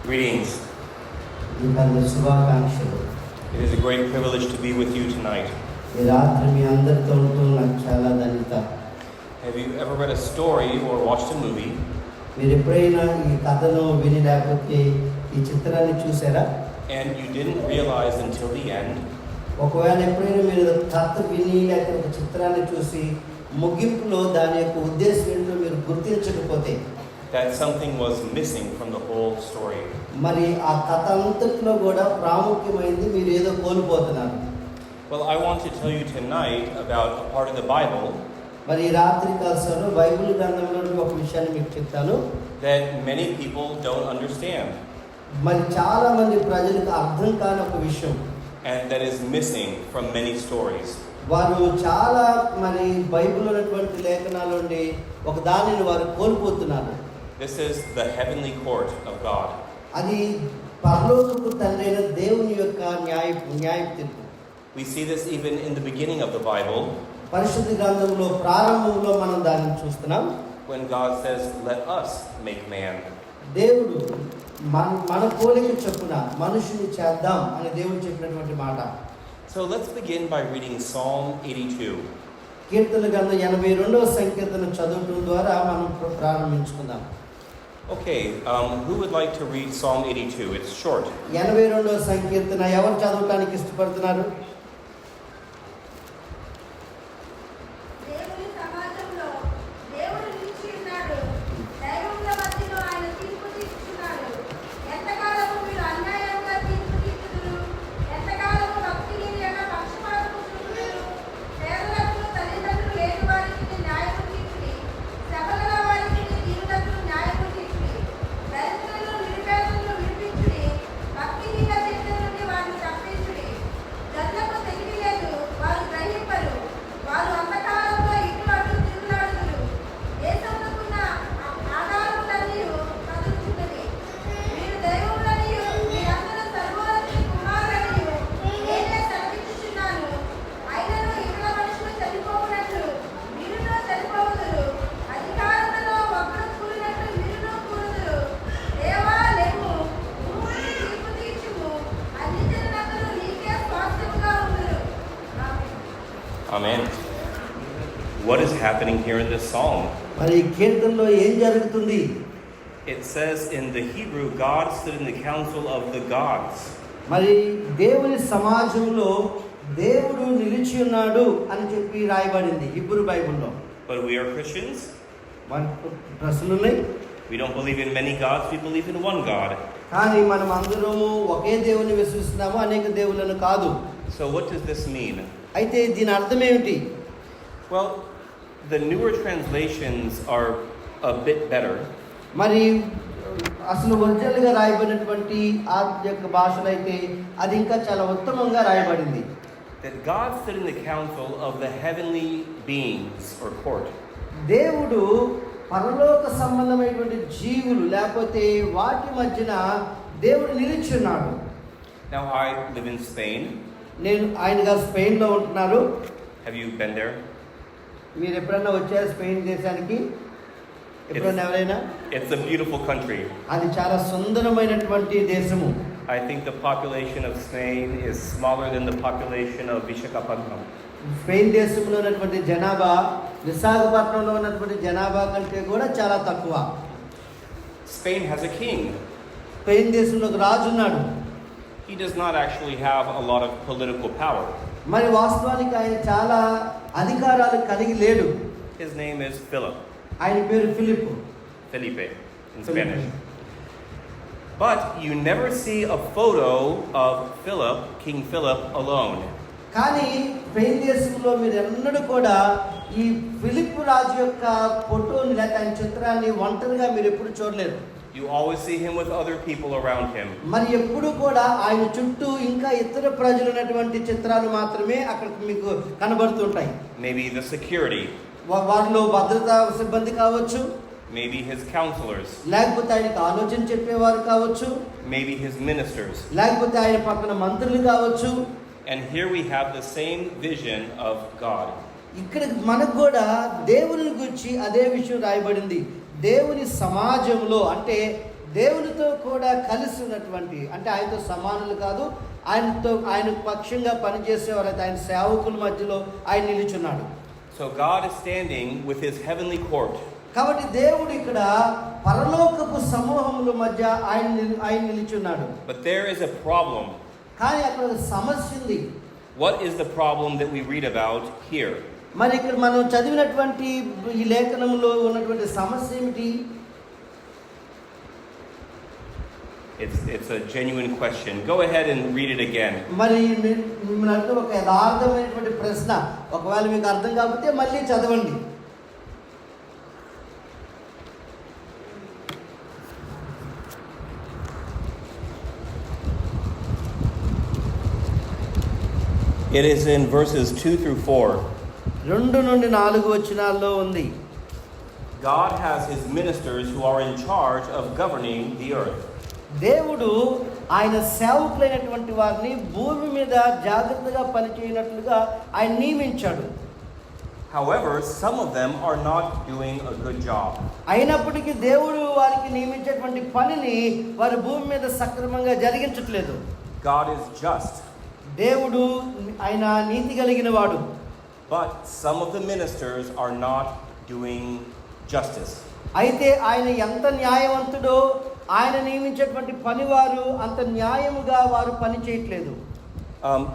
Greetings. It is a great privilege to be with you tonight. Have you ever read a story or watched a movie and you didn't realize until the end that something was missing from the whole story? Well, I want to tell you tonight about a part of the Bible that many people don't understand and that is missing from many stories. This is the heavenly court of God. We see this even in the beginning of the Bible when God says, "Let us make man." So let's begin by reading Psalm 82. Okay, who would like to read Psalm 82? It's short. Amen. What is happening here in this psalm? It says in the Hebrew, God stood in the council of the gods. But we are Christians. We don't believe in many gods, we believe in one God. So what does this mean? Well, the newer translations are a bit better. That God stood in the council of the heavenly beings or court. Now I live in Spain. Have you been there? It's a beautiful country. I think the population of Spain is smaller than the population of Visakhapatnam. Spain has a king. He does not actually have a lot of political power. His name is Philip. Felipe in Spanish. But you never see a photo of Philip, King Philip, alone. You always see him with other people around him. Maybe the security. Maybe his counselors. Maybe his ministers. And here we have the same vision of God. దేవుని సమాజంలో అంటే దేవునితో కూడా కలిసి ఉన్నటువంటి, అంటే ఆయనతో సమానులు కాదు, ఆయన పక్షంగా పనిచేసేవారైతే ఆయన సేవకుల మధ్యలో ఆయన నిలుచున్నాడు. So God is standing with his heavenly court. కాబట్టి దేవుడు ఇక్కడ పరలోకపు సమూహముల మధ్య ఆయన నిలుచున్నాడు. But there is a problem. కానీ అక్కడ ఒక సమస్య ఉంది. What is the problem that we read about here? మరి ఇక్కడ మనం చదివినటువంటి ఈ లేఖనంలో ఉన్నటువంటి సమస్య ఏమిటి? It's a genuine question. Go ahead and read it again. మరి మిమ్మల్ని ఒక యథార్థమైనటువంటి ప్రశ్న. ఒకవేళ మీకు అర్థం కాకపోతే మళ్ళీ చదవండి. It is in verses 2 through 4. 2 నుండి 4 వచనాల్లో ఉంది. God has his ministers who are in charge of governing the earth. దేవుడు ఆయన సేవకులైనటువంటి వారిని భూమి మీద జాగ్రత్తగా పనిచేయనట్లుగా ఆయన నియమించాడు. However, some of them are not doing a good job. అయినప్పటికీ దేవుడు వారికి నియమించేటువంటి పనిని వారి భూమి మీద సక్రమంగా జరిగించట్లేదు. God is just. దేవుడు ఆయన నీతి కలిగిన వాడు. But some of the ministers are not doing justice. అయితే ఆయన ఎంత న్యాయవంతుడో ఆయన నియమించేటువంటి పనివారు అంత న్యాయముగా వారు పని చేయట్లేదు.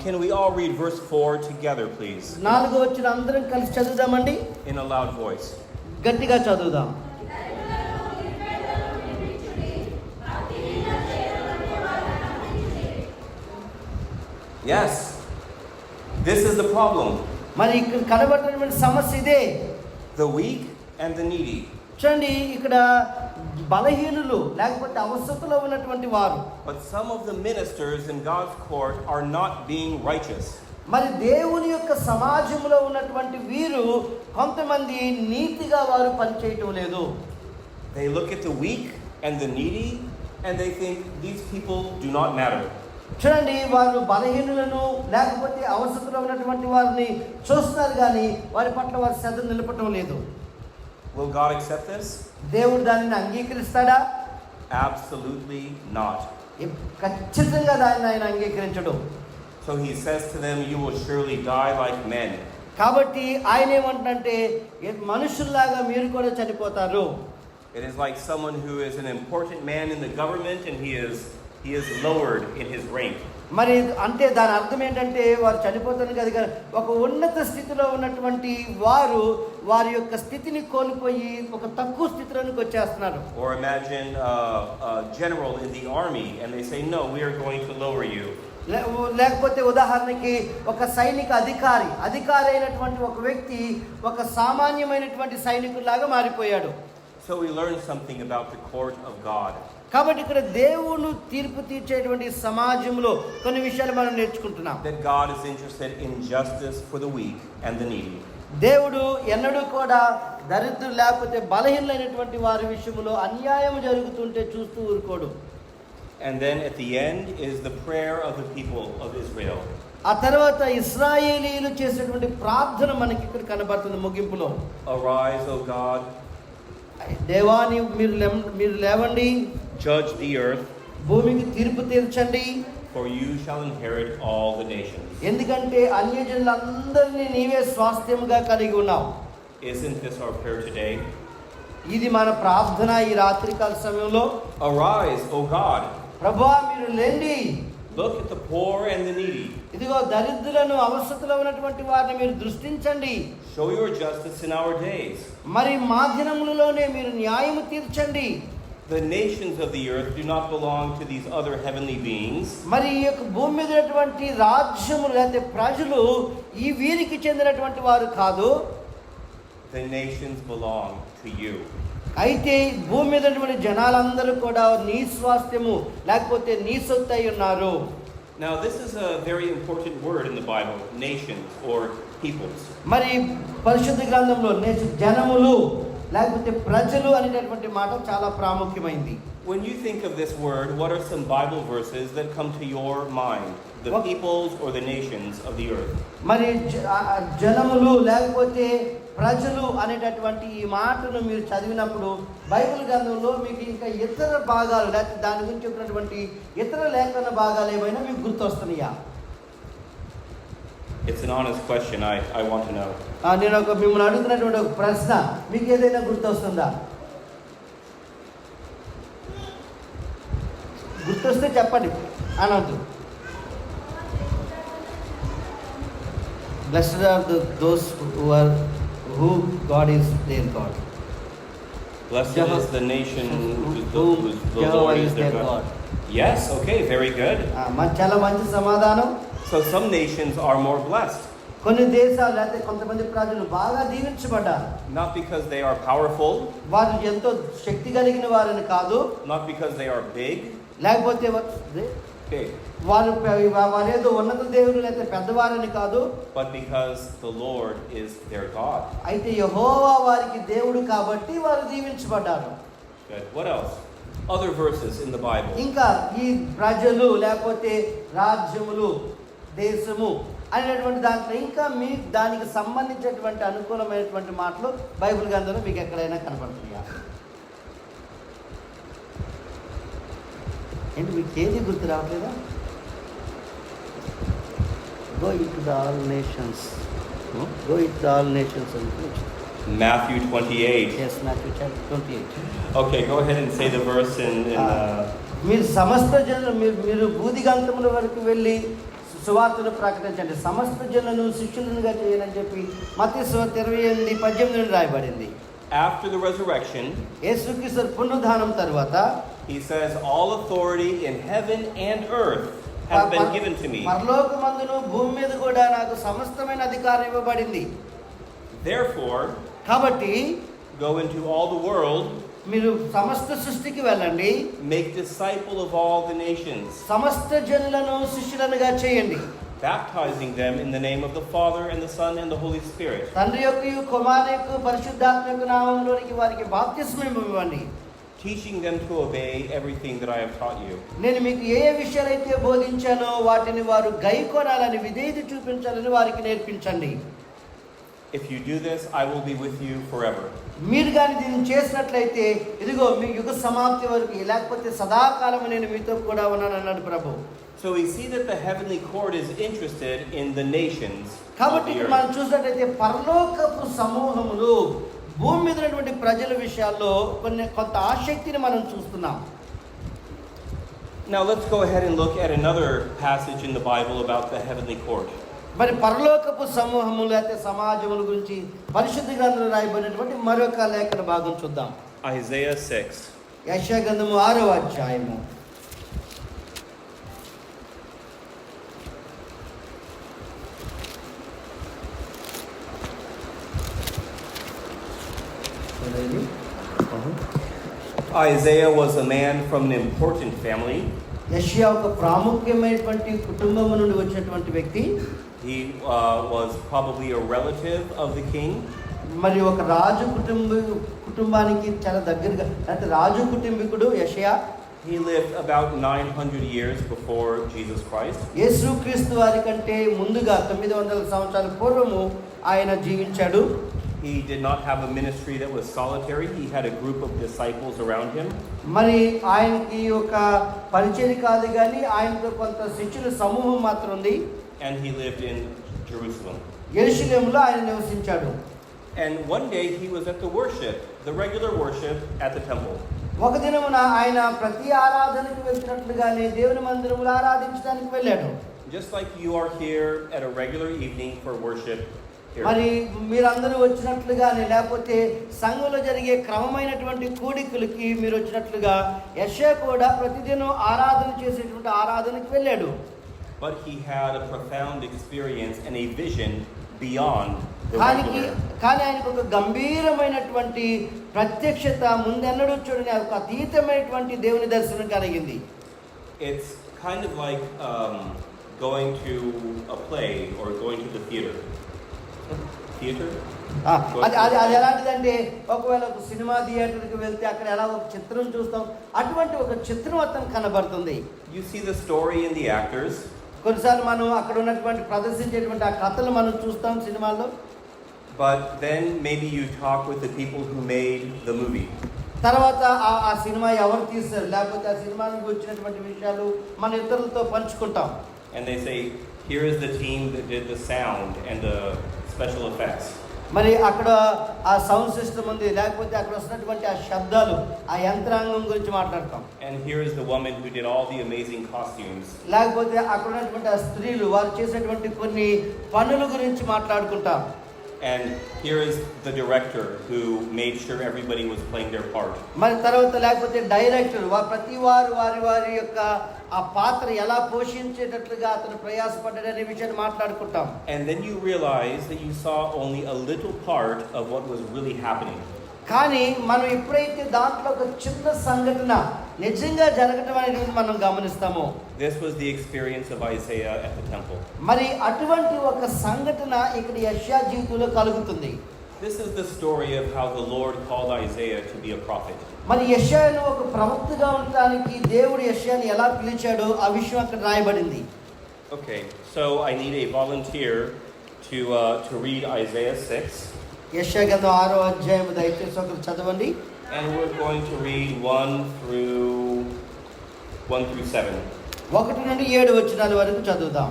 Can we all read verse 4 together, please? 4 వచ్చిన అందరం కలిసి చదువుదామండి. In a loud voice. గట్టిగా చదువుదాం. Yes. This is the problem. మరి ఇక్కడ కనబడుతున్నటువంటి సమస్య ఇదే. The weak and the needy. చూడండి, ఇక్కడ బలహీనులు లేకపోతే అవసరతలో ఉన్నటువంటి వారు. But some of the ministers in God's court are not being righteous. మరి దేవుని యొక్క సమాజంలో ఉన్నటువంటి వీరు కొంతమంది నీతిగా వారు పనిచేయటం లేదు. They look at the weak and the needy and they think these people do not matter. చూడండి, వారు బలహీనులను లేకపోతే అవసరతలో ఉన్నటువంటి వారిని చూస్తున్నారు కానీ వారి పట్ల వారి శ్రద్ధ నిలపటం లేదు. Will God accept this? దేవుడు దానిని అంగీకరిస్తాడా? Absolutely not. ఖచ్చితంగా దాన్ని ఆయన అంగీకరించడు. So he says to them, you will surely die like men. కాబట్టి ఆయన ఏమంటాడంటే మనుషుల్లాగా మీరు కూడా చనిపోతారు. It is like someone who is an important man in the government and he is lowered in his rank. మరి అంటే దాని అర్థం ఏంటంటే వారు చనిపోతారు కదా, కానీ ఒక ఉన్నత స్థితిలో ఉన్నటువంటి వారు వారి యొక్క స్థితిని కోల్పోయి ఒక తక్కువ స్థితిలోనికి వచ్చేస్తున్నారు. Or imagine a general in the army and they say, no, we are going to lower you. లేకపోతే ఉదాహరణకి ఒక సైనిక అధికారి అయినటువంటి ఒక వ్యక్తి ఒక సామాన్యమైనటువంటి సైనికుల్లాగా మారిపోయాడు. So we learn something about the court of God. కాబట్టి ఇక్కడ దేవుడు తీర్పు తీర్చేటువంటి సమాజంలో కొన్ని విషయాలు మనం నేర్చుకుంటున్నాం. That God is interested in justice for the weak and the needy. దేవుడు ఎన్నడూ కూడా దరిద్రులు లేకపోతే బలహీనమైనటువంటి వారి విషయంలో అన్యాయం జరుగుతుంటే చూస్తూ ఊరుకోడు. And then at the end is the prayer of the people of Israel. ఆ తర్వాత ఇశ్రాయేలీయులు చేసేటువంటి ప్రార్థన మనకి ఇక్కడ కనబడుతుంది ముగింపులో. Arise, O God. దేవా మీరు లేవండి. Judge the earth. భూమికి తీర్పు తీర్చండి. For you shall inherit all the nations. ఎందుకంటే అన్యజనులందరినీ నీవే స్వాస్థ్యముగా కలిగి ఉన్నావు. Isn't this our prayer today? ఇది మన ప్రార్థన ఈ రాత్రికాల సమయంలో. Arise, O God. ప్రభువా మీరు లేండి. Look at the poor and the needy. ఇదిగో దరిద్రులను అవసరతలో ఉన్నటువంటి వారిని మీరు దృష్టించండి. Show your justice in our days. మరి మా దినములలోనే మీరు న్యాయము తీర్చండి. The nations of the earth do not belong to these other heavenly beings. మరి ఈ యొక్క భూమి మీద ఉన్నటువంటి రాజ్యములు లేదా ప్రజలు ఈ వీరికి చెందినటువంటి వారు కాదు. The nations belong to you. అయితే భూమి మీద ఉన్నటువంటి జనాలందరూ కూడా నీ స్వాస్థ్యము లేకపోతే నీ సొత్తు అయి ఉన్నారు. Now this is a very important word in the Bible, nations or peoples. మరి పరిశుద్ధ గ్రంథంలో జనములు లేకపోతే ప్రజలు అనేటటువంటి మాట చాలా ప్రాముఖ్యమైంది. When you think of this word, what are some Bible verses that come to your mind? The peoples or the nations of the earth? మరి జనములు లేకపోతే ప్రజలు అనేటటువంటి ఈ మాటను మీరు చదివినప్పుడు బైబిల్ గ్రంథంలో మీకు ఇంకా ఇతర భాగాలు లేకపోతే దాని గురించి చెప్పినటువంటి ఇతర లేఖన భాగాలు ఏమైనా మీకు గుర్తొస్తున్నాయా? It's an honest question. I want to know. నేను మిమ్మల్ని అడుగుతున్నటువంటి ఒక ప్రశ్న మీకు ఏదైనా గుర్తొస్తుందా? గుర్తొస్తే చెప్పండి అనొద్దు. Blessed are those who God is their God. Blessed is the nation whose the Jehovah Lord is is their their God. God. Yes, okay, very good. చాలా మంచి సమాధానం. So some nations are more blessed. కొన్ని దేశాలు లేకపోతే కొంతమంది ప్రజలు బాగా దీవించబడ్డారు. Not because they are powerful. వారు ఎంతో శక్తి కలిగిన వారని కాదు. Not because they are big. లేకపోతే Big. వారేదో ఉన్నత దేవుడు లేకపోతే పెద్దవారని కాదు. But because the Lord is their God. అయితే యెహోవా వారికి దేవుడు కాబట్టి వారు దీవించబడ్డారు. Good. What else? Other verses in the Bible. ఇంకా ఈ ప్రజలు లేకపోతే రాజ్యములు దేశము అనేటువంటి దాంట్లో ఇంకా మీ దానికి సంబంధించినటువంటి అనుకూలమైనటువంటి మాటలు బైబిల్ గ్రంథంలో మీకు ఎక్కడైనా కనపడుతున్నాయా? ఏంటి మీకు ఏది గుర్తు రావట్లేదా? Go it the all nations. Go it the all nations అని Matthew 28. Yes, Matthew chapter 28. Okay, go ahead and say the verse in మీరు సమస్త జనులు మీరు భూదిగంతముల వరకు వెళ్ళి సువార్తను ప్రకటించండి, సమస్త జనులను శిష్యులుగా చేయాలని చెప్పి మత్తయి 28:18 నుండి రాయబడింది. After the resurrection, యేసుక్రీస్తు పునరుద్ధానం తర్వాత he says, all authority in heaven and earth has been given to me. పరలోకమందును భూమి మీద కూడా నాకు సమస్తమైన అధికారం ఇవ్వబడింది. Therefore, కాబట్టి go into all the world, మీరు సమస్త సృష్టికి వెళ్ళండి, make disciple of all the nations, సమస్త జనులను శిష్యులుగా చేయండి, baptizing them in the name of the Father and the Son and the Holy Spirit, తండ్రి యొక్క కుమారుని యొక్క పరిశుద్ధాత్మ యొక్క నామములోనికి వారికి బాప్తిస్మం ఇవ్వండి, teaching them to obey everything that I have taught you. నేను మీకు ఏ విషయాలైతే బోధించానో వాటిని వారు గైకొనాలని విధేయత చూపించాలని వారికి నేర్పించండి. If you do this, I will be with you forever. మీరు కానీ దీన్ని చేసినట్లయితే ఇదిగో మీ యుగ సమాప్తి వరకు లేకపోతే సదాకాలం నేను మీతో కూడా ఉన్నాను అన్నాడు ప్రభు. So we see that the heavenly court is interested in the nations. కాబట్టి మనం చూసినట్లయితే పరలోకపు సమూహములు భూమి మీద ఉన్నటువంటి ప్రజల విషయాల్లో కొంత ఆసక్తిని మనం చూస్తున్నాం. Now let's go ahead and look at another passage in the Bible about the heavenly court. మరి పరలోకపు సమూహములు అయితే సమాజముల గురించి పరిశుద్ధ గ్రంథంలో రాయబడినటువంటి మరొక లేఖన భాగం చూద్దాం. Isaiah 6. యెషయా గ్రంథము 6వ అధ్యాయము. Isaiah was a man from an important family. యెషయా ఒక ప్రాముఖ్యమైనటువంటి కుటుంబం నుండి వచ్చినటువంటి వ్యక్తి. He was probably a relative of the king. మరి ఒక రాజు కుటుంబానికి చాలా దగ్గరగా అంటే రాజు కుటుంబీకుడు యెషయా. He lived about 900 years before Jesus Christ. యేసుక్రీస్తు వారి కంటే ముందుగా 900 సంవత్సరాల పూర్వము ఆయన జీవించాడు. He did not have a ministry that was solitary. He had a group of disciples around him. మరి ఆయనకి ఒక పరిచర్య కాదు కానీ ఆయనతో కొంత శిష్యుల సమూహం మాత్రం ఉంది. And he lived in Jerusalem. యెరూషలేములో ఆయన నివసించాడు. And one day he was at the worship, the regular worship at the temple. ఒక దినమున ఆయన ప్రతి ఆరాధనకు వెళ్తున్నట్లుగానే దేవుని మందిరములో ఆరాధించడానికి వెళ్ళాడు. Just like you are here at a regular evening for worship. మరి మీరందరూ వచ్చినట్లుగానే లేకపోతే సంఘంలో జరిగే క్రమమైనటువంటి కూడికలకి మీరు వచ్చినట్లుగా యెషయా కూడా ప్రతిదినం ఆరాధన చేసేటువంటి ఆరాధనకి వెళ్ళాడు. But he had a profound experience and a vision beyond the regular. కానీ ఆయనకు ఒక గంభీరమైనటువంటి ప్రత్యక్షత ముందెన్నడూ చూడని ఒక అతీతమైనటువంటి దేవుని దర్శనం కలిగింది. It's kind of like going to a play or going to the theater. అది ఎలాంటిదంటే ఒకవేళ ఒక సినిమా థియేటర్కి వెళ్తే అక్కడ ఎలా ఒక చిత్రం చూస్తాం అటువంటి ఒక చిత్రం అతను కనబడుతుంది. You see the story in the actors. కొన్నిసార్లు మనం అక్కడ ఉన్నటువంటి ప్రదర్శించేటువంటి ఆ కథలు మనం చూస్తాం సినిమాల్లో. but then maybe you talk with the people who made the movie. తర్వాత ఆ సినిమా ఎవరు తీశారు, లేకపోతే ఆ సినిమానికి వచ్చినటువంటి విషయాలు మన ఇతరులతో పంచుకుంటాం. And they say, here is the team that did the sound and the special effects. మరి అక్కడ ఆ సౌండ్ సిస్టమ్ ఉంది, లేకపోతే అక్కడ వస్తున్నటువంటి ఆ శబ్దాలు, ఆ యంత్రాంగం గురించి మాట్లాడతాం. And here is the woman who did all the amazing costumes. లేకపోతే అక్కడ ఉన్నటువంటి ఆ స్త్రీలు వారు చేసేటువంటి కొన్ని పనుల గురించి మాట్లాడుకుంటాం. And here is the director who made sure everybody was playing their part. మరి తర్వాత లేకపోతే డైరెక్టర్ ప్రతి వారు వారి యొక్క ఆ పాత్ర ఎలా పోషించేటట్లుగా అతను ప్రయాసపడ్డాడనే విషయాన్ని మాట్లాడుకుంటాం. And then you realize that you saw only a little part of what was really happening. కానీ మనం ఎప్పుడైతే దాంట్లో ఒక చిన్న సంఘటన నిజంగా జరగటం అనేది మనం గమనిస్తామో, This was the experience of Isaiah at the temple. మరి అటువంటి ఒక సంఘటన ఇక్కడ యెషయా జీవితంలో కలుగుతుంది. This is the story of how the Lord called Isaiah to be a prophet. మరి యెషయాను ఒక ప్రవక్తగా ఉండడానికి దేవుడు యెషయాను ఎలా పిలిచాడో ఆ విషయం అక్కడ రాయబడింది. Okay, so I need a volunteer to read Isaiah 6. యెషయా గ్రంథం 6వ అధ్యాయం దయచేసి ఒకరు చదవండి. And we're going to read 1 through 7. 1 నుండి 7 వచనాల వరకు చదువుదాం.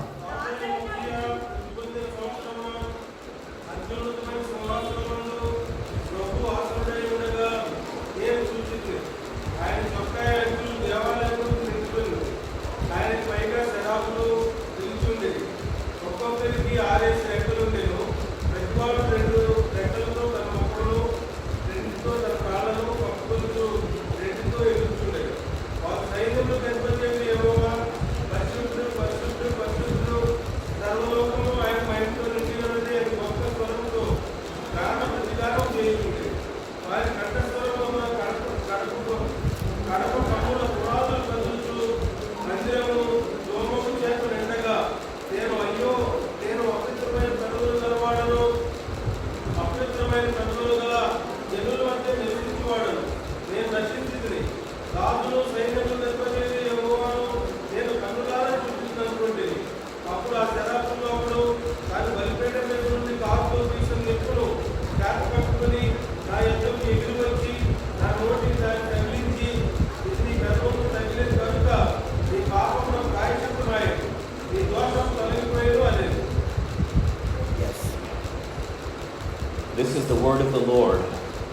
This is the word of the Lord.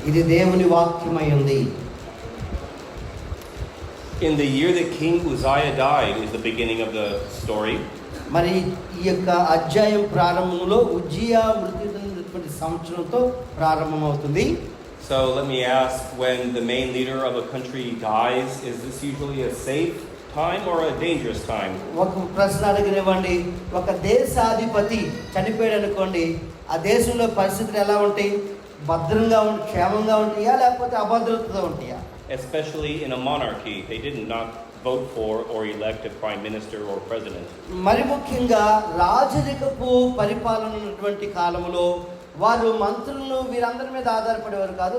ఇది దేవుని వాక్యమై ఉంది. In the year that King Uzziah died is the beginning of the story. మరి ఈ యొక్క అధ్యాయం ప్రారంభంలో ఉజ్జియా మృతి చెందినటువంటి సంవత్సరంతో ప్రారంభమవుతుంది. So let me ask, when the main leader of a country dies, is this usually a safe time or a dangerous time? ఒక ప్రశ్న అడగనివ్వండి. ఒక దేశాధిపతి చనిపోయాడు అనుకోండి, ఆ దేశంలో పరిస్థితులు ఎలా ఉంటాయి? భద్రంగా క్షేమంగా ఉంటాయా, లేకపోతే అభద్రతగా ఉంటాయా? Especially in a monarchy, they did not vote for or elect a prime minister or president. మరి ముఖ్యంగా రాజరికపు పరిపాలన ఉన్నటువంటి కాలంలో వారు మంత్రులను వీరందరి మీద ఆధారపడేవారు కాదు.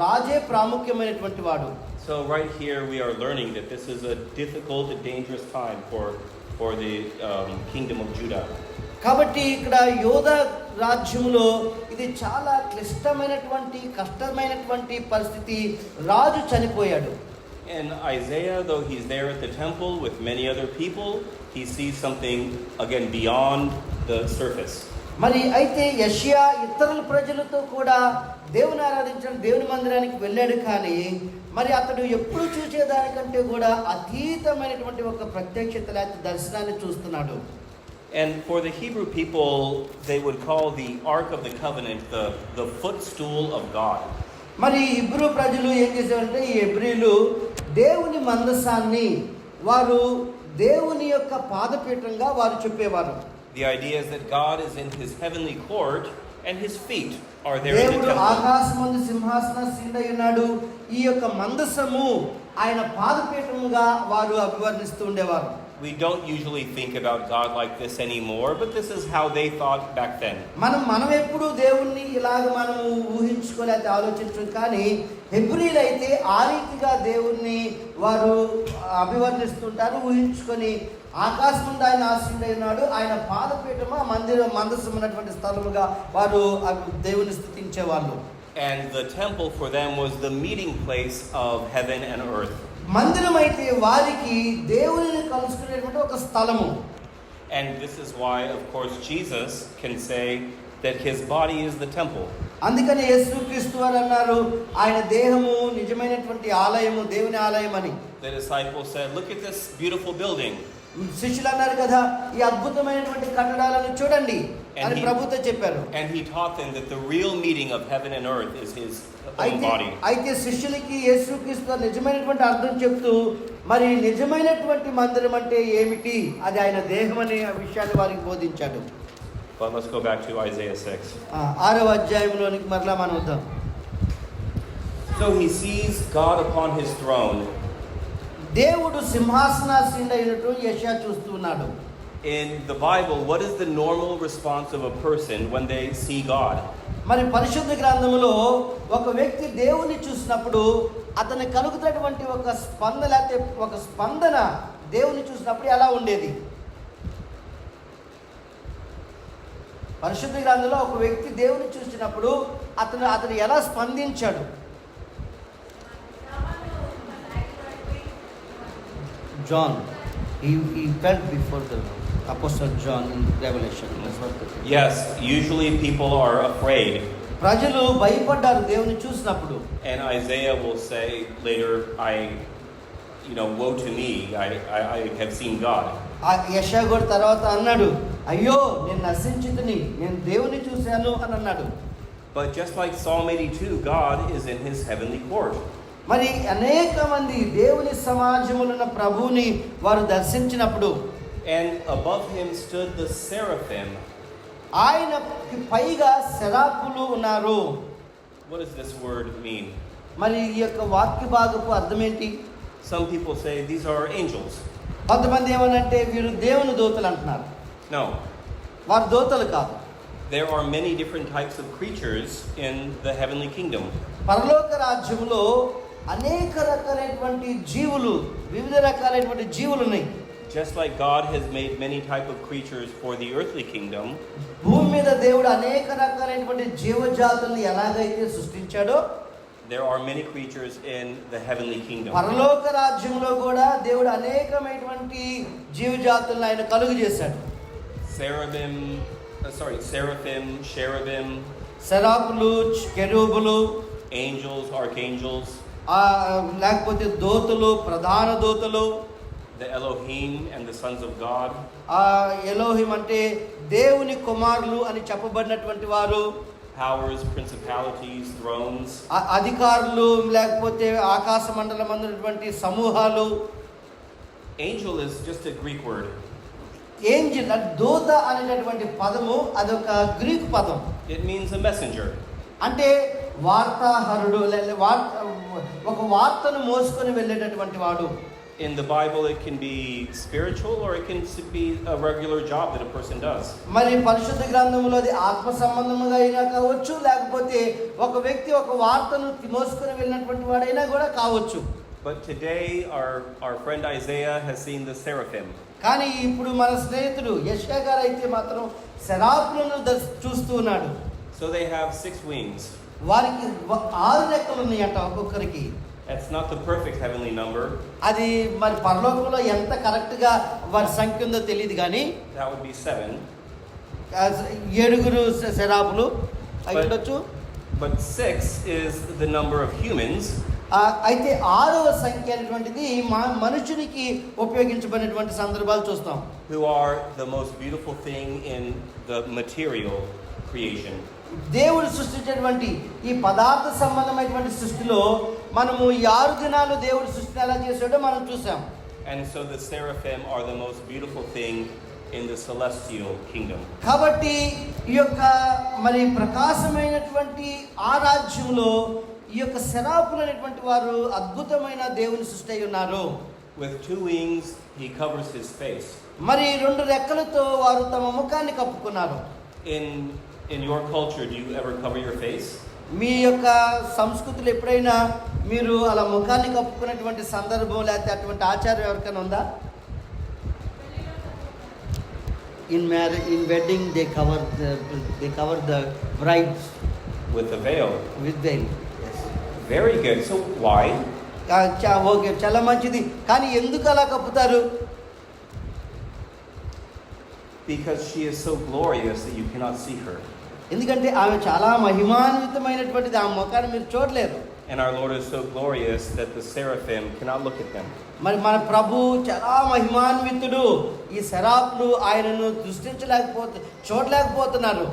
రాజే ప్రాముఖ్యమైనటువంటి వాడు. So right here we are learning that this is a difficult and dangerous time for the kingdom of Judah. కాబట్టి ఇక్కడ యోధా రాజ్యంలో ఇది చాలా క్లిష్టమైనటువంటి కష్టమైనటువంటి పరిస్థితి. రాజు చనిపోయాడు. And Isaiah, though he's there at the temple with many other people, he sees something again beyond the surface. మరి అయితే యెషయా ఇతరుల ప్రజలతో కూడా దేవుని ఆరాధించడం దేవుని మందిరానికి వెళ్ళాడు, కానీ మరి అతడు ఎప్పుడు చూసేదానికంటే కూడా అతీతమైనటువంటి ఒక ప్రత్యక్షత లేకపోతే దర్శనాన్ని చూస్తున్నాడు. And for the Hebrew people, they would call the Ark of the Covenant the footstool of God. మరి హెబ్రీ ప్రజలు ఏం చేసేవారంటే, ఈ హెబ్రీలు దేవుని మందసాన్ని వారు దేవుని యొక్క పాదపీఠంగా వారు చెప్పేవారు. The idea is that God is in his heavenly court and his feet are there in the దేవుడు temple. ఆకాశమందు సింహాసనాసీనుడై ఉన్నాడు, ఈ యొక్క మందసము ఆయన పాదపీఠముగా వారు అభివర్ణిస్తూ ఉండేవారు. We don't usually think about God like this anymore, but this is how they thought back then. మనం ఎప్పుడు దేవుణ్ణి ఇలాగ మనము ఊహించుకోలేక ఆలోచించు, కానీ హెబ్రీలు అయితే ఆ రీతిగా దేవుణ్ణి వారు అభివర్ణిస్తుంటారు, ఊహించుకొని ఆకాశముందు ఆయన ఆసీనుడై ఉన్నాడు. ఆయన పాదపీఠము ఆ మందసం ఉన్నటువంటి స్థలముగా వారు దేవుని స్తుతించేవాళ్ళు. And the temple for them was the meeting place of heaven and earth. మందిరం అయితే వారికి దేవునిని కలుసుకునేటువంటి ఒక స్థలము. And this is why, of course, Jesus can say that his body is the temple. అందుకని యేసుక్రీస్తు వారు అన్నారు ఆయన దేహము నిజమైనటువంటి ఆలయము, దేవుని ఆలయం అని. The disciples said, "Look at this beautiful building." శిష్యులు అన్నారు కదా ఈ అద్భుతమైనటువంటి కట్టడాలను చూడండి అని ప్రభుతో చెప్పారు. And he taught them that the real meeting of heaven and earth is his own body. అయితే శిష్యులకి యేసుక్రీస్తు నిజమైనటువంటి అర్థం చెప్తూ మరి నిజమైనటువంటి మందిరం అంటే ఏమిటి, అది ఆయన దేహం అనే విషయాన్ని వారికి బోధించాడు. But let's go back to Isaiah 6. 6వ అధ్యాయంలోనికి మరలా మనం వద్దాం. So he sees God upon his throne. దేవుడు సింహాసనాసీనుడైనట్టు యెషయా చూస్తున్నాడు. In the Bible, what is the normal response of a person when they see God? మరి పరిశుద్ధ గ్రంథములో ఒక వ్యక్తి దేవుని చూసినప్పుడు అతని కలుగుతున్నటువంటి ఒక స్పందన దేవుని చూసినప్పుడు ఎలా ఉండేది? పరిశుద్ధ గ్రంథంలో ఒక వ్యక్తి దేవుని చూసినప్పుడు అతను ఎలా స్పందించాడు? John, he felt before the Apostle John in Revelation. Yes, usually people are afraid. ప్రజలు భయపడ్డారు దేవుని చూసినప్పుడు. And Isaiah will say later, woe to me, I have seen God. యెషయా కూడా తర్వాత అన్నాడు, అయ్యో నేను నశించితిని, నేను దేవుని చూశాను అని అన్నాడు. But just like Psalm 82, God is in his heavenly court. మరి అనేక మంది దేవుని సమాజములో ఉన్న ప్రభువుని వారు దర్శించినప్పుడు and above him stood the seraphim. ఆయనకి పైగా సెరాపులు ఉన్నారు. What does this word mean? మరి ఈ యొక్క వాక్య భాగపు అర్థం ఏంటి? Some people say these are angels. కొంతమంది ఏమనంటే వీరు దేవుని దూతలు అంటున్నారు. No. వారు దూతలు కాదు. There are many different types of creatures in the heavenly kingdom. పరలోక రాజ్యములో అనేక రకాలైనటువంటి జీవులు, వివిధ రకాలైనటువంటి జీవులు ఉన్నాయి. Just like God has made many type of creatures for the earthly kingdom, భూమి మీద దేవుడు అనేక రకాలైనటువంటి జీవజాతులను ఎలాగైతే సృష్టించాడో there are many creatures in the heavenly kingdom. పరలోక రాజ్యంలో కూడా దేవుడు అనేకమైనటువంటి జీవజాతులను ఆయన కలుగజేశాడు. Seraphim, cherubim, సెరాపులు, కెరూబులు, angels, archangels, లేకపోతే దూతలు, ప్రధాన దూతలు, the Elohim and the sons of God. Elohim అంటే దేవుని కుమారులు అని చెప్పబడినటువంటి వారు. Powers, principalities, thrones. అధికారులు, లేకపోతే ఆకాశ మండలం ఉన్నటువంటి సమూహాలు. Angel is just a Greek word. Angel దూత అనేటటువంటి పదము అదొక గ్రీకు పదం. It means a messenger. అంటే వార్తాహరుడు, ఒక వార్తను మోసుకొని వెళ్ళేటటువంటి వాడు. In the Bible, it can be spiritual or it can be a regular job that a person does. మరి పరిశుద్ధ గ్రంథంలో అది ఆత్మ సంబంధముగా అయినా కావచ్చు, లేకపోతే ఒక వ్యక్తి ఒక వార్తను మోసుకొని వెళ్ళినటువంటి వాడైనా కూడా కావచ్చు. But today, our friend Isaiah has seen the seraphim. కానీ ఇప్పుడు మన స్నేహితుడు యెషయా గారు అయితే మాత్రం సెరాపులను చూస్తూ ఉన్నాడు. So they have 6 wings. వారికి 6 రెక్కలు ఉన్నాయట ఒక్కొక్కరికి. That's not the perfect heavenly number. అది మరి పరలోకంలో ఎంత కరెక్ట్ గా వారి సంఖ్య ఉందో తెలియదు కానీ that would be 7. 7 సెరాపులు అయ్యుండొచ్చు. But 6 is the number of humans. అయితే 6వ సంఖ్య అనేటువంటిది మనుషునికి ఉపయోగించబడినటువంటి సందర్భాలు చూస్తాం. Who are the most beautiful thing in the material creation. దేవుడు సృష్టించినటువంటి ఈ పదార్థ సంబంధమైనటువంటి సృష్టిలో మనము 6 దినాలు దేవుడు సృష్టిని ఎలా చేశాడో మనం చూసాం. And so the seraphim are the most beautiful thing in the celestial kingdom. కాబట్టి ఈ యొక్క మరి ప్రకాశమైనటువంటి ఆ రాజ్యంలో ఈ యొక్క సెరాపులు అనేటువంటి వారు అద్భుతమైన దేవుని సృష్టి అయి ఉన్నారు. With 2 wings he covers his face. మరి 2 రెక్కలతో వారు తమ ముఖాన్ని కప్పుకున్నారు. In your culture, do you ever cover your face? మీ యొక్క సంస్కృతిలో ఎప్పుడైనా మీరు అలా ముఖాన్ని కప్పుకున్నటువంటి సందర్భం లేకపోతే అటువంటి ఆచారం ఎవరికైనా ఉందా? in marriage, in wedding, they cover the brides with a veil. with veil. Yes. Very good. So why? Okay, చాలా మంచిది. కానీ ఎందుకు అలా కప్పుతారు? Because she is so glorious that you cannot see her. ఎందుకంటే ఆమె చాలా మహిమాన్వితమైనటువంటిది, ఆ ముఖాన్ని మీరు చూడలేరు. And our Lord is so glorious that the seraphim cannot look at them. మరి మన ప్రభు చాలా మహిమాన్వితుడు. ఈ శరాపులు ఆయనను చూడలేకపోతున్నారు.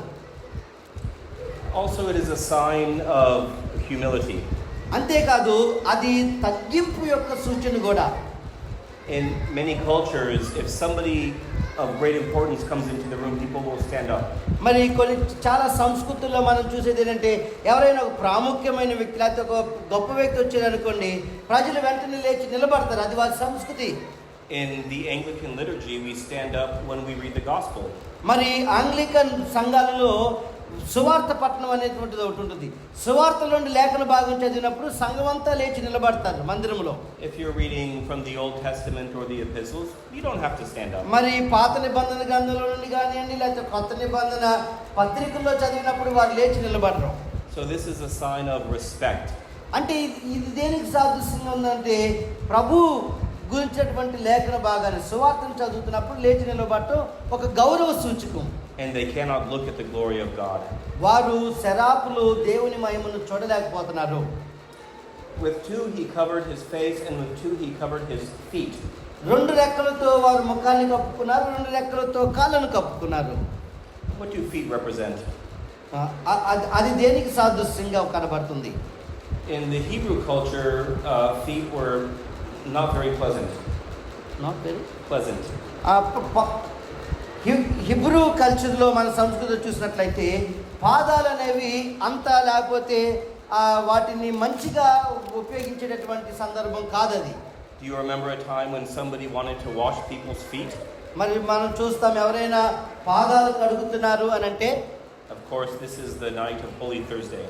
Also, it is a sign of humility. అంతేకాదు అది తగ్గింపు యొక్క సూచన కూడా. In many cultures, if somebody of great importance comes into the room, people will stand up. మరి కొన్ని చాలా సంస్కృతుల్లో మనం చూసేది ఏంటంటే, ఎవరైనా ఒక ప్రాముఖ్యమైన వ్యక్తి లేకపోతే ఒక గొప్ప వ్యక్తి వచ్చారనుకోండి, ప్రజలు వెంటనే లేచి నిలబడతారు. అది వారి సంస్కృతి. In the Anglican liturgy, we stand up when we read the gospel. మరి ఆంగ్లికన్ సంఘాలలో సువార్త పట్టణం అనేటువంటిది ఒకటి ఉంటుంది. సువార్తలోని లేఖన భాగం చదివినప్పుడు సంఘం అంతా లేచి నిలబడతారు మందిరంలో. If you're reading from the Old Testament or the epistles, you don't have to stand up. మరి పాత నిబంధన గ్రంథంలో నుండి కానివ్వండి, లేకపోతే కొత్త నిబంధన పత్రికల్లో చదివినప్పుడు వారు లేచి నిలబడరు. So this is a sign of respect. అంటే ఇది దేనికి సాదృశ్యంగా ఉందంటే, ప్రభు గురించినటువంటి లేఖన భాగాన్ని సువార్తను చదువుతున్నప్పుడు లేచి నిలబడటం ఒక గౌరవ సూచకం. And they cannot look at the glory of God. వారు శరాపులు దేవుని మహిమను చూడలేకపోతున్నారు. With two he covered his face, and with two he covered his feet. రెండు రెక్కలతో వారు ముఖాన్ని కప్పుకున్నారు, రెండు రెక్కలతో కాళ్ళను కప్పుకున్నారు. What do feet represent? అది దేనికి సాదృశ్యంగా కనబడుతుంది? In the Hebrew culture, feet were not very pleasant. Not very Pleasant. Hebrew కల్చర్లో మన సంస్కృతి చూసినట్లయితే పాదాలు అనేవి అంతా లేకపోతే వాటిని మంచిగా ఉపయోగించేటటువంటి సందర్భం కాదది. Do you remember a time when somebody wanted to wash people's feet? మరి మనం చూస్తాం, ఎవరైనా పాదాలు కడుగుతున్నారు అని అంటే, Of course, this is the night of Holy Thursday.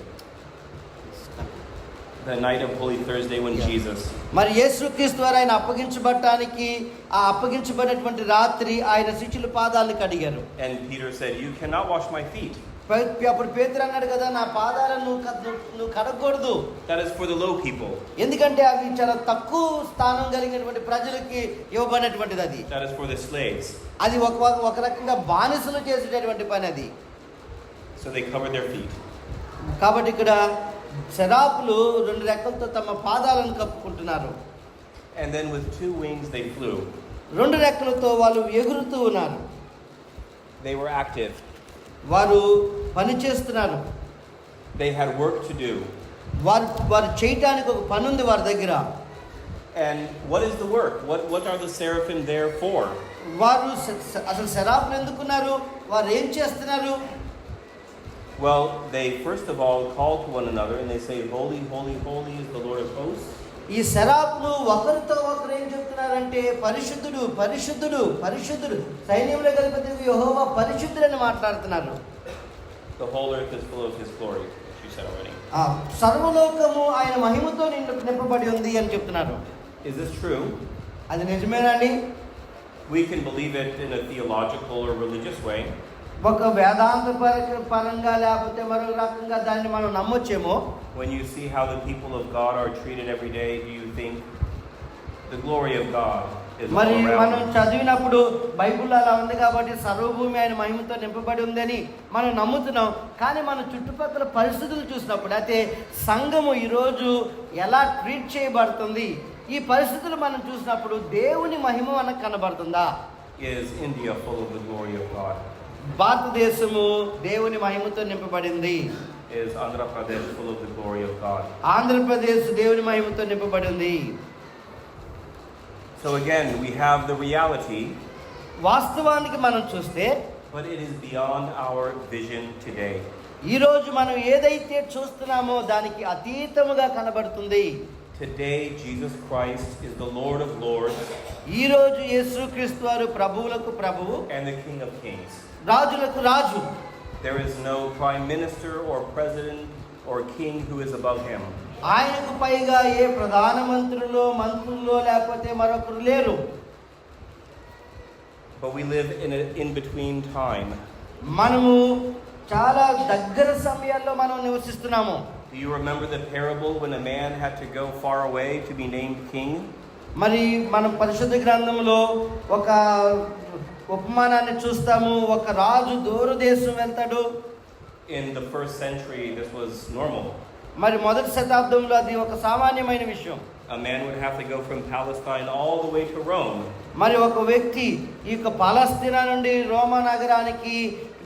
The night of Holy Thursday when Jesus. మరి యేసుక్రీస్తు వారు ఆయన అప్పగించబడటానికి ఆ అప్పగించబడినటువంటి రాత్రి ఆయన శిష్యుల పాదాలను కడిగారు. And Peter said, "You cannot wash my feet." అప్పుడు పేతురు అన్నాడు కదా, నా పాదాలను నువ్వు కడగకూడదు. That is for the low people. ఎందుకంటే అవి చాలా తక్కువ స్థానం కలిగినటువంటి ప్రజలకి ఇవ్వబడినటువంటిది. అది That is for the slaves. అది ఒక రకంగా బానిసలు చేసేటటువంటి పని అది. So they covered their feet. కాబట్టి ఇక్కడ శరాపులు రెండు రెక్కలతో తమ పాదాలను కప్పుకుంటున్నారు. And then with two wings they flew. రెండు రెక్కలతో వాళ్ళు ఎగురుతూ ఉన్నారు. They were active. వారు పని చేస్తున్నారు. They had work to do. వారు చేయటానికి ఒక పని ఉంది వారి దగ్గర. And what is the work? What are the seraphim there for? వారు అసలు శరాపులు ఎందుకున్నారు? వారు ఏం చేస్తున్నారు? Well, they first of all call to one another and they say, "Holy, holy, holy is the Lord of hosts." ఈ శరాపులు ఒకరితో ఒకరు ఏం చెప్తున్నారంటే, పరిశుద్ధుడు పరిశుద్ధుడు పరిశుద్ధుడు, సైన్యముల అధిపతి యెహోవా పరిశుద్ధుడని మాట్లాడుతున్నారు. The whole earth is full of his glory, which you said already. సర్వలోకము ఆయన మహిమతో నింపబడి ఉంది అని చెప్తున్నారు. Is this true? అది నిజమేనండి. We can believe it in a theological or religious way. ఒక వేదాంత పరంగా లేకపోతే మరొక రకంగా దాన్ని మనం నమ్మొచ్చేమో. When you see how the people of God are treated every day, do you think the glory of God is all మరి మనం around? చదివినప్పుడు బైబిల్లో అలా ఉంది కాబట్టి సర్వభూమి ఆయన మహిమతో నింపబడి ఉందని మనం నమ్ముతున్నాం. కానీ మన చుట్టుపక్కల పరిస్థితులు చూసినప్పుడు, అయితే సంఘము ఈరోజు ఎలా ట్రీట్ చేయబడుతుంది, ఈ పరిస్థితులు మనం చూసినప్పుడు దేవుని మహిమ మనకు కనబడుతుందా? Is India full of the glory of God? భారతదేశము దేవుని మహిమతో నింపబడింది. Is Andhra Pradesh full of the glory of God? Andhra Pradesh దేవుని మహిమతో నింపబడింది. So again, we have the reality, వాస్తవానికి మనం చూస్తే, but it is beyond our vision today. ఈరోజు మనం ఏదైతే చూస్తున్నామో దానికి అతీతముగా కనబడుతుంది. Today, Jesus Christ is the Lord of Lords ఈరోజు యేసుక్రీస్తు వారు ప్రభువులకు ప్రభువు, and the King of Kings. రాజులకు రాజు. There is no prime minister or president or king who is above him. ఆయనకు పైగా ఏ ప్రధానమంత్రులో మంత్రుల్లో లేకపోతే మరొకరు లేరు. but we live in an in-between time. మనము చాలా దగ్గర సమయాల్లో మనం నివసిస్తున్నాము. Do you remember the parable when a man had to go far away to be named king? మరి మనం పరిశుద్ధ గ్రంథంలో ఒక ఉపమానాన్ని చూస్తాము. ఒక రాజు దూర దేశం వెళ్తాడు. In the first century, this was normal. మరి మొదటి శతాబ్దంలో అది ఒక సామాన్యమైన విషయం. A man would have to go from Palestine all the way to Rome. మరి ఒక వ్యక్తి ఈ యొక్క పాలస్తీనా నుండి రోమా నగరానికి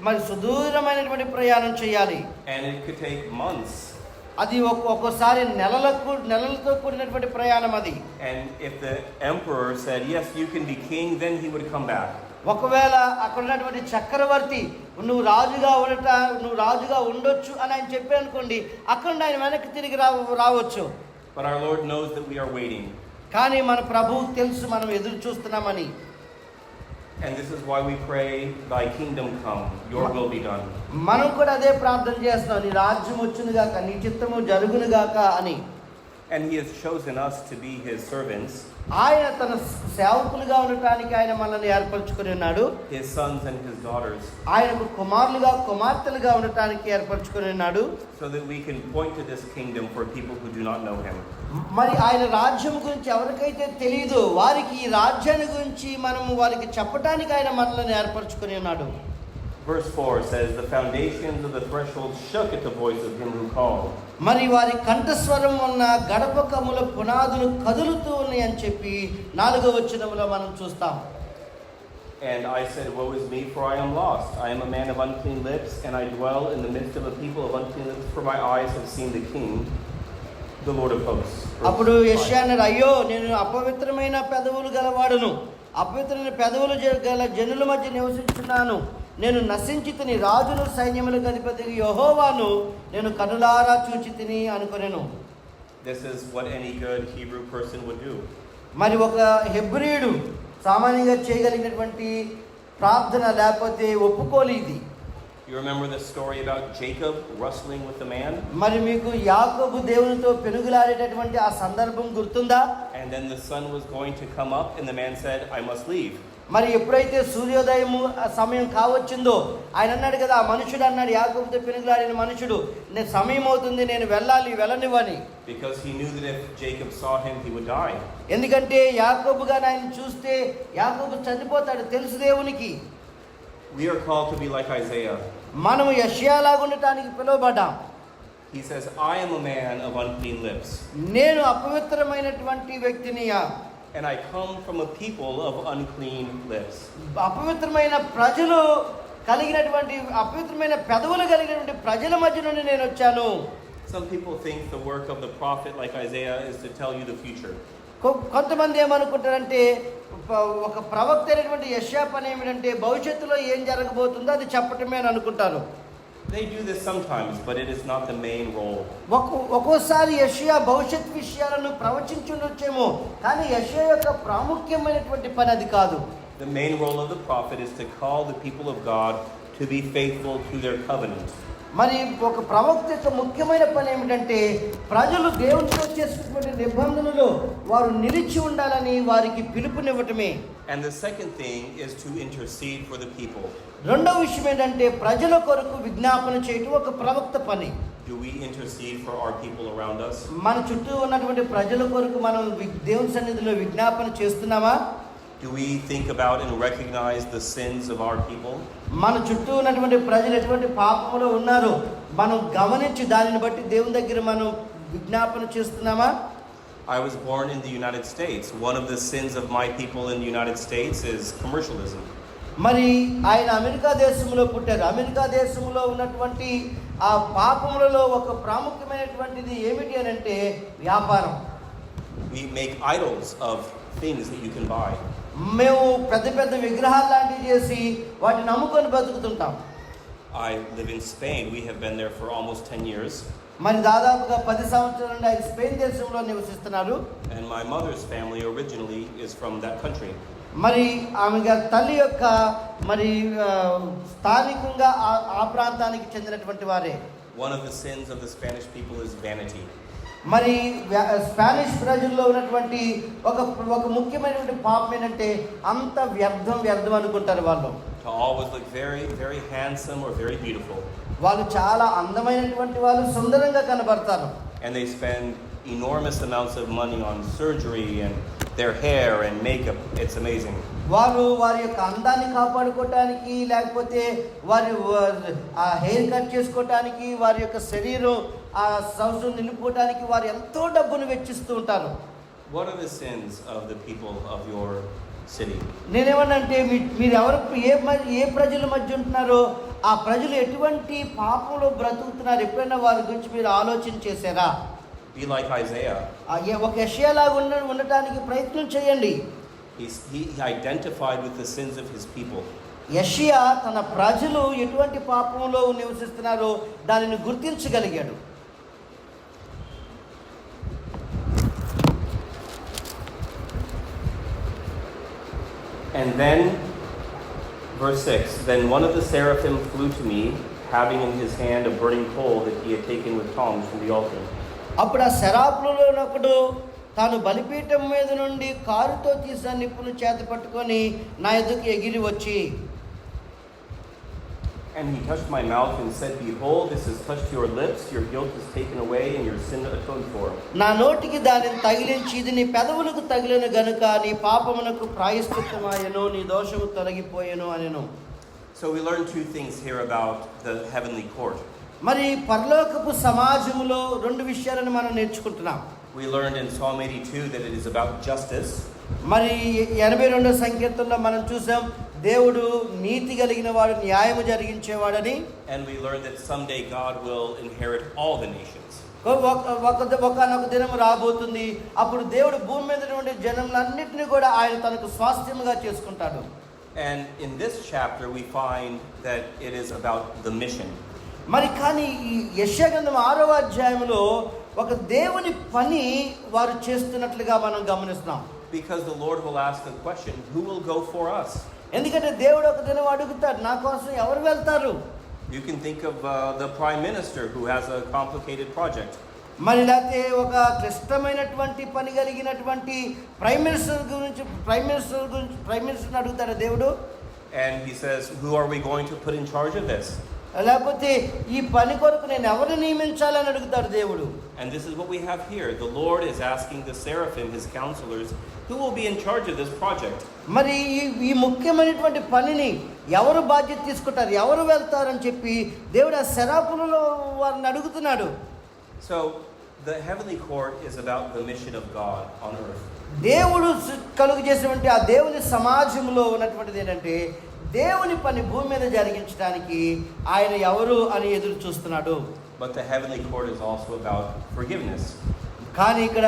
మరి సుదూరమైనటువంటి ప్రయాణం చేయాలి. And it could take months. అది ఒక్కోసారి నెలలతో కూడినటువంటి ప్రయాణం అది. And if the emperor said, yes, you can be king, then he would come back. ఒకవేళ అక్కడ ఉన్నటువంటి చక్రవర్తి నువ్వు రాజుగా ఉండొచ్చు అని ఆయన చెప్పారు అనుకోండి, అక్కడ ఆయన వెనక్కి తిరిగి రావచ్చు. But our Lord knows that we are waiting. కానీ మన ప్రభువు తెలుసు మనం ఎదురు చూస్తున్నామని. And this is why we pray, thy kingdom come, your will be done. మనం కూడా అదే ప్రార్థన చేస్తున్నాం, నీ రాజ్యం వచ్చును గాక, నీ చిత్తము జరుగును గాక అని. And he has chosen us to be his servants. ఆయన తన సేవకులుగా ఉండటానికి ఆయన మనల్ని ఏర్పరచుకుని ఉన్నాడు. His sons and his daughters. ఆయనకు కుమారులుగా కుమార్తెలుగా ఉండటానికి ఏర్పరచుకుని ఉన్నాడు. So that we can point to this kingdom for people who do not know him. మరి ఆయన రాజ్యం గురించి ఎవరికైతే తెలియదు వారికి ఈ రాజ్యాన్ని గురించి మనము వారికి చెప్పడానికి ఆయన మనల్ని ఏర్పరచుకుని ఉన్నాడు. Verse 4 says, the foundations of the threshold shook at the voice of him who called. మరి వారి కంఠస్వరం ఉన్న గడపకముల పునాదులు కదులుతూ ఉన్నాయి అని చెప్పి 4వ వచనంలో మనం చూస్తాం. And I said, woe is me, for I am lost. I am a man of unclean lips, and I dwell in the midst of a people of unclean lips, for my eyes have seen the King, the Lord of hosts. అప్పుడు యెషయా అన్నాడు, అయ్యో నేను అపవిత్రమైన పెదవులు గలవాడును, అపవిత్రమైన పెదవులు గల జనుల మధ్య నివసించున్నాను. నేను నశించి తిని రాజును సైన్యములకు అధిపతి యెహోవాను నేను కనులారా చూచి తిని అనుకొనెను. This is what any good Hebrew person would do. మరి ఒక హెబ్రీయుడు సామాన్యంగా చేయగలిగినటువంటి ప్రార్థన లేకపోతే ఒప్పుకోలు ఇది. You remember the story about Jacob wrestling with the man? మరి మీకు యాకోబు దేవునితో పెనుగులాడేటటువంటి ఆ సందర్భం గుర్తుందా? And then the sun was going to come up and the man said, I must leave. మరి ఎప్పుడైతే సూర్యోదయం సమయం కావచ్చిందో ఆయన అన్నాడు కదా, ఆ మనుషుడు అన్నాడు, యాకోబుతో పెనుగులాడిన మనుషుడు, నేను సమయం అవుతుంది, నేను వెళ్ళనివ్వని. Because he knew that if Jacob saw him, he would die. ఎందుకంటే యాకోబుగా ఆయన చూస్తే యాకోబు చనిపోతాడు తెలుసు దేవునికి. We are called to be like Isaiah. మనము యెషయాలాగా ఉండటానికి పిలువబడ్డాం. He says, I am a man of unclean lips. నేను అపవిత్రమైనటువంటి వ్యక్తిని. And I come from a people of unclean lips. అపవిత్రమైన ప్రజలు కలిగినటువంటి అపవిత్రమైన పెదవులు కలిగినటువంటి ప్రజల మధ్య నుండి నేను వచ్చాను. Some people think the work of the prophet like Isaiah is to tell you the future. కొంతమంది ఏమనుకుంటారంటే ఒక ప్రవక్త అయినటువంటి యెషయా పని ఏమిటంటే భవిష్యత్తులో ఏం జరగబోతుందో అది చెప్పటమే అని అనుకుంటారు. They do this sometimes, but it is not the main role. ఒక్కోసారి యెషయా భవిష్యత్ విషయాలను ప్రవచించుండొచ్చేమో, కానీ యెషయా యొక్క ప్రాముఖ్యమైనటువంటి పని అది కాదు. The main role of the prophet is to call the people of God to be faithful to their covenant. మరి ఒక ప్రవక్త యొక్క ముఖ్యమైన పని ఏమిటంటే ప్రజలు దేవునితో చేసుకున్నటువంటి నిబంధనలో వారు నిలిచి ఉండాలని వారికి పిలుపునివ్వటమే. And the second thing is to intercede for the people. రెండవ విషయం ఏంటంటే ప్రజల కొరకు విజ్ఞాపన చేయటం ఒక ప్రవక్త పని. Do we intercede for our people around us? మన చుట్టూ ఉన్నటువంటి ప్రజల కొరకు మనం దేవుని సన్నిధిలో విజ్ఞాపన చేస్తున్నామా? Do we think about and recognize the sins of our people? మన చుట్టూ ఉన్నటువంటి ప్రజలు ఎటువంటి పాపంలో ఉన్నారో మనం గమనించి దానిని బట్టి దేవుని దగ్గర మనం విజ్ఞాపన చేస్తున్నామా? I was born in the United States. One of the sins of my people in the United States is commercialism. మరి ఆయన అమెరికా దేశంలో పుట్టారు. అమెరికా దేశంలో ఉన్నటువంటి ఆ పాపములలో ఒక ప్రాముఖ్యమైనటువంటిది ఏమిటి అని అంటే వ్యాపారం. We make idols of things that you can buy. మేము పెద్ద పెద్ద విగ్రహాలు లాంటివి చేసి వాటిని నమ్ముకొని బతుకుతుంటాం. I live in Spain. We have been there for almost 10 years. మరి దాదాపుగా 10 సంవత్సరాల నుండి ఆయన స్పెయిన్ దేశంలో నివసిస్తున్నారు. And my mother's family originally is from that country. మరి ఆమె గారి తల్లి యొక్క మరి స్థానికంగా ఆ ప్రాంతానికి చెందినటువంటి వారే. One of the sins of the Spanish people is vanity. మరి స్పానిష్ ప్రజల్లో ఉన్నటువంటి ఒక ముఖ్యమైనటువంటి పాపం ఏంటంటే అంత వ్యర్థం అనుకుంటారు వాళ్ళు. To always look very, very handsome or very beautiful. వాళ్ళు చాలా అందమైనటువంటి వాళ్ళు, సుందరంగా కనబడతారు. And they spend enormous amounts of money on surgery and their hair and makeup. It's amazing. వారి యొక్క అందాన్ని కాపాడుకోవటానికి, లేకపోతే వారి ఆ హెయిర్ కట్ చేసుకోవటానికి, వారి యొక్క శరీరం ఆ సంవత్సరం నిలుపుకోవటానికి వారు ఎంతో డబ్బును వెచ్చిస్తూ ఉంటారు. What are the sins of the people of your city? నేనేమన్నంటే మీరు ఎవరు ఏ ప్రజల మధ్య ఉంటున్నారో ఆ ప్రజలు ఎటువంటి పాపంలో బ్రతుకుతున్నారు, ఎప్పుడైనా వారి గురించి మీరు ఆలోచన చేశారా? Be like Isaiah. ఒక యెషయాలాగా ఉండటానికి ప్రయత్నం చేయండి. He identified with the sins of his people. యెషయా తన ప్రజలు ఎటువంటి పాపంలో నివసిస్తున్నారో దానిని గుర్తించగలిగాడు. And then, verse 6, then one of the seraphim flew to me, having in his hand a burning coal that he had taken with tongs from the altar. అప్పుడు ఆ శరాపులలో ఒకడు తాను బలిపీఠం మీద నుండి కారుతో తీసిన నిప్పును చేత పట్టుకొని నా ఎదుకు ఎగిరి వచ్చి, and he touched my mouth and said, behold, this has touched your lips, your guilt is taken away and your sin atoned for. నా నోటికి దానిని తగిలించి, ఇది నీ పెదవులకు తగిలిన గనుక నీ పాపమునకు ప్రాయశ్చిత్తమాయెను, నీ దోషము తొలగిపోయెను అనెను. So we learn two things here about the heavenly court. మరి పరలోకపు సమాజములో రెండు విషయాలను మనం నేర్చుకుంటున్నాం. We learned in Psalm 82 that it is about justice. మరి 82వ సంకీర్తనలో మనం చూసాం దేవుడు నీతి కలిగిన వాడు, న్యాయము జరిగించేవాడని. And we learned that someday God will inherit all the nations. ఒకనొక దినం రాబోతుంది, అప్పుడు దేవుడు భూమి మీద నుండి జనములన్నిటిని కూడా ఆయన తనకు స్వాస్థ్యముగా చేసుకుంటాడు. And in this chapter we find that it is about the mission. మరి కానీ ఈ యెషయా గ్రంథం 6వ అధ్యాయంలో ఒక దేవుని పని వారు చేస్తున్నట్లుగా మనం గమనిస్తున్నాం. Because the Lord will ask the question, who will go for us? ఎందుకంటే దేవుడు ఒక దినం అడుగుతాడు, నా కోసం ఎవరు వెళ్తారు? You can think of the prime minister who has a complicated project. మరి లేకపోతే ఒక క్లిష్టమైనటువంటి పని కలిగినటువంటి ప్రైమ్ మినిస్టర్ అడుగుతాడు దేవుడు. And he says, who are we going to put in charge of this? లేకపోతే ఈ పని కొరకు నేను ఎవరిని నియమించాలని అడుగుతాడు దేవుడు. And this is what we have here. The Lord is asking the seraphim, his counselors, who will be in charge of this project? మరి ఈ ముఖ్యమైనటువంటి పనిని ఎవరు బాధ్యత తీసుకుంటారు, ఎవరు వెళ్తారని చెప్పి దేవుడు ఆ శరాపులలో వారిని అడుగుతున్నాడు. So the heavenly court is about the mission of God on earth. దేవుడు కలుగు చేసినటువంటి ఆ దేవుని సమాజంలో ఉన్నటువంటిది ఏంటంటే దేవుని పని భూమి మీద జరిగించడానికి ఆయన ఎవరు అని ఎదురు చూస్తున్నాడు. But the heavenly court is also about forgiveness. కానీ ఇక్కడ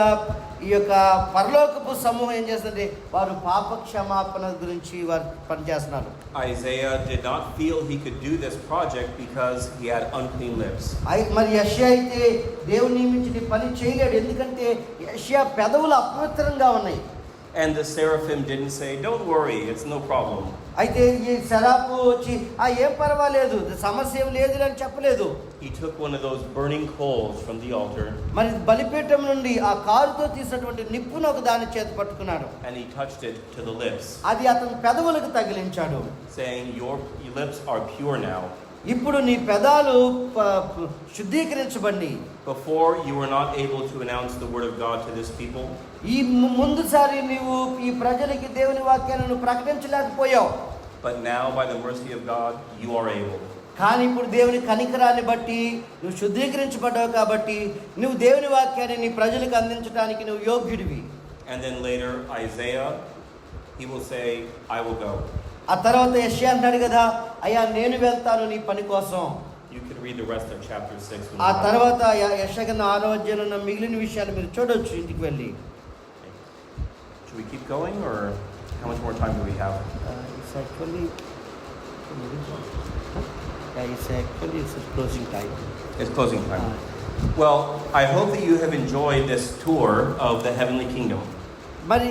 ఈ యొక్క పరలోకపు సమూహం ఏం చేస్తుందంటే వారు పాప క్షమాపణ గురించి వారు పనిచేస్తున్నారు. Isaiah did not feel he could do this project because he had unclean lips. మరి యెషయా అయితే దేవుని నియమించి పని చేయలేడు, ఎందుకంటే యెషయా పెదవులు అపవిత్రంగా ఉన్నాయి. And the seraphim didn't say, don't worry, it's no problem. అయితే ఈ శరాపు వచ్చి ఏం పర్వాలేదు, సమస్య ఏం లేదు అని చెప్పలేదు. He took one of those burning coals from the altar. మరి బలిపీఠం నుండి ఆ కారుతో తీసినటువంటి నిప్పును ఒక దాని చేత పట్టుకున్నాడు. And he touched it to the lips. అది అతని పెదవులకు తగిలించాడు. Saying, your lips are pure now. ఇప్పుడు నీ పెదాలు శుద్ధీకరించబడి. Before you were not able to announce the word of God to this people. ఈ ముందుసారి నీవు ఈ ప్రజలకి దేవుని వాక్యాన్ని ప్రకటించలేకపోయావు. But now by the mercy of God you are able. కానీ ఇప్పుడు దేవుని కనికరాన్ని బట్టి నువ్వు శుద్ధీకరించబడ్డావు కాబట్టి నువ్వు దేవుని వాక్యాన్ని నీ ప్రజలకు అందించడానికి నువ్వు యోగ్యుడివి. And then later Isaiah, he will say, I will go. ఆ తర్వాత యెషయా అంటాడు కదా, అయ్యా నేను వెళ్తాను నీ పని కోసం. You can read the rest of chapter 6. ఆ తర్వాత యెషయా గ్రంథం 6వ అధ్యాయంలో ఉన్న మిగిలిన విషయాలు మీరు చూడొచ్చు ఇంటికి వెళ్ళి. Should we keep going or how much more time do we have? It's actually it's closing time. It's closing time. Well, I hope that you have enjoyed this tour of the heavenly kingdom. మరి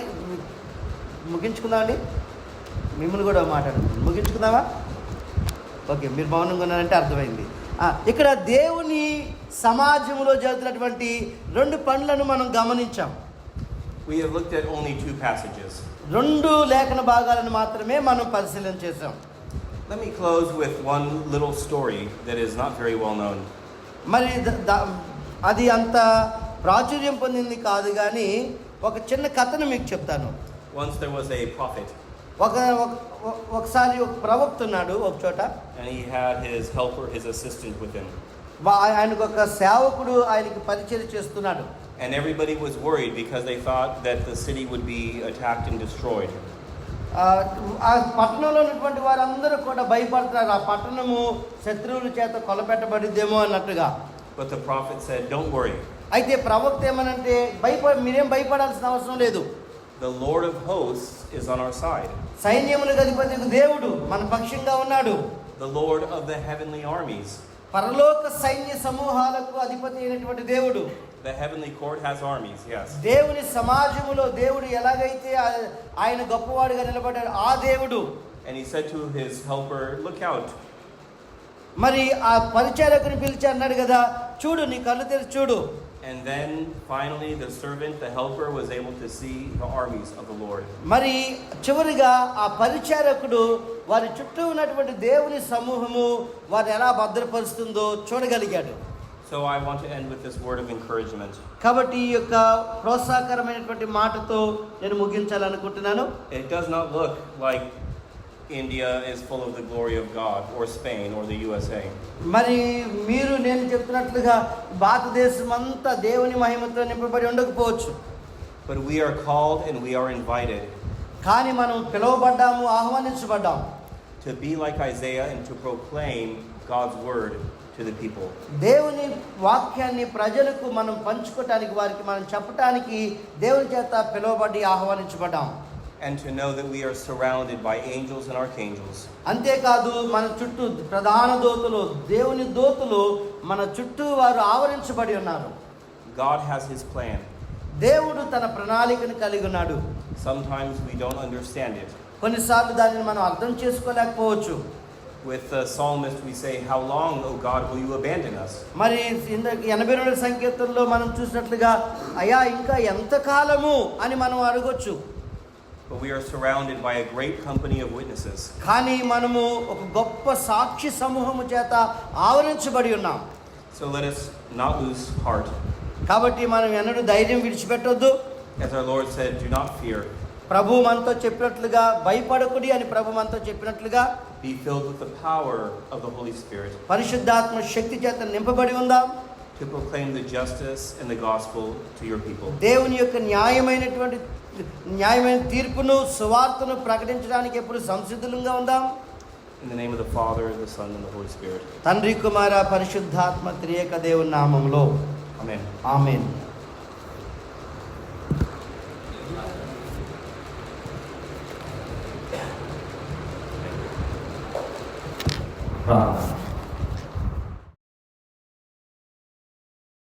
ముగించుకుందామండి, మిమ్మల్ని కూడా మాట్లాడుతుంది. ముగించుకుందామా? Okay, మీరు మౌనంగా ఉన్నారంటే అర్థమైంది. ఇక్కడ దేవుని సమాజంలో జరుగుతున్నటువంటి రెండు పనులను మనం గమనించాం. We have looked at only 2 passages. రెండు లేఖన భాగాలను మాత్రమే మనం పరిశీలన చేసాం. Let me close with one little story that is not very well known. మరి అది అంత ప్రాచుర్యం పొందింది కాదు, కానీ ఒక చిన్న కథను మీకు చెప్తాను. Once there was a prophet, ఒకసారి ఒక ప్రవక్త ఉన్నాడు ఒక చోట. and he had his helper, his assistant with him. ఆయనకు ఒక సేవకుడు ఆయనకి పరిచయం చేస్తున్నాడు. And everybody was worried because they thought that the city would be attacked and destroyed. ఆ పట్టణంలో ఉన్నటువంటి వారందరూ కూడా భయపడుతున్నారు, ఆ పట్టణము శత్రువుల చేత కొలపెట్టబడిద్దేమో అన్నట్టుగా. But the prophet said, "Don't worry. అయితే ప్రవక్త ఏమనంటే మీరేం భయపడాల్సిన అవసరం లేదు. The Lord of hosts is on our side. సైన్యములకు అధిపతి దేవుడు మన పక్షంగా ఉన్నాడు. The Lord of the heavenly armies. పరలోక సైన్య సమూహాలకు అధిపతి అయినటువంటి దేవుడు. The heavenly court has armies, yes. దేవుని సమాజములో దేవుడు ఎలాగైతే ఆయన గొప్పవాడుగా నిలబడ్డాడు ఆ దేవుడు. And he said to his helper, "Look out." మరి ఆ పరిచారకుని పిలిచి అన్నాడు కదా, చూడు, నీ కళ్ళు తెరిచి చూడు. And then finally the servant, the helper, was able to see the armies of the Lord. మరి చివరిగా ఆ పరిచారకుడు వారి చుట్టూ ఉన్నటువంటి దేవుని సమూహము వారిని ఎలా భద్రపరుస్తుందో చూడగలిగాడు. So I want to end with this word of encouragement. కాబట్టి ఈ యొక్క ప్రోత్సాహకరమైనటువంటి మాటతో నేను ముగించాలనుకుంటున్నాను. It does not look like India is full of the glory of God, or Spain, or the USA. మరి నేను చెప్తున్నట్లుగా భారతదేశం అంతా దేవుని మహిమతో నింపబడి ఉండకపోవచ్చు. But we are called and we are invited కానీ మనం పిలువబడ్డాము, ఆహ్వానించబడ్డాం. to be like Isaiah and to proclaim God's word to the people. దేవుని వాక్యాన్ని ప్రజలకు మనం పంచుకోవటానికి, వారికి మనం చెప్పటానికి దేవుని చేత పిలువబడి ఆహ్వానించబడ్డాం. And to know that we are surrounded by angels and archangels. అంతేకాదు మన చుట్టూ ప్రధాన దూతలు, దేవుని దూతలు మన చుట్టూ వారు ఆవరించబడి ఉన్నారు. God has his plan. దేవుడు తన ప్రణాళికను కలిగి ఉన్నాడు. Sometimes we don't understand it. కొన్నిసార్లు దానిని మనం అర్థం చేసుకోలేకపోవచ్చు. With the psalmist we say, "How long, O God, will you abandon us?" మరి 82వ సంకీర్తనలో మనం చూసినట్లుగా అయ్యా ఇంకా ఎంతకాలము అని మనం అడగొచ్చు. But we are surrounded by a great company of witnesses. కానీ మనము ఒక గొప్ప సాక్షి సమూహము చేత ఆవరించబడి ఉన్నాం. So let us not lose heart. కాబట్టి మనం ఎన్నడూ ధైర్యం విడిచిపెట్టొద్దు. As our Lord said, "Do not fear." ప్రభు మనతో చెప్పినట్లుగా భయపడకుడి అని ప్రభు మనతో చెప్పినట్లుగా Be filled with the power of the Holy Spirit పరిశుద్ధాత్మ శక్తి చేత నింపబడి ఉందాం. to proclaim the justice and the gospel to your people. దేవుని యొక్క న్యాయమైన తీర్పును, సువార్తను ప్రకటించడానికి ఎప్పుడు సంసిద్ధులుగా ఉందాం. In the name of the Father, the Son, and the Holy Spirit. తండ్రి, కుమార, పరిశుద్ధాత్మ త్రియేక దేవుని నామములో Amen. ఆమేన్. ప్రార్థన.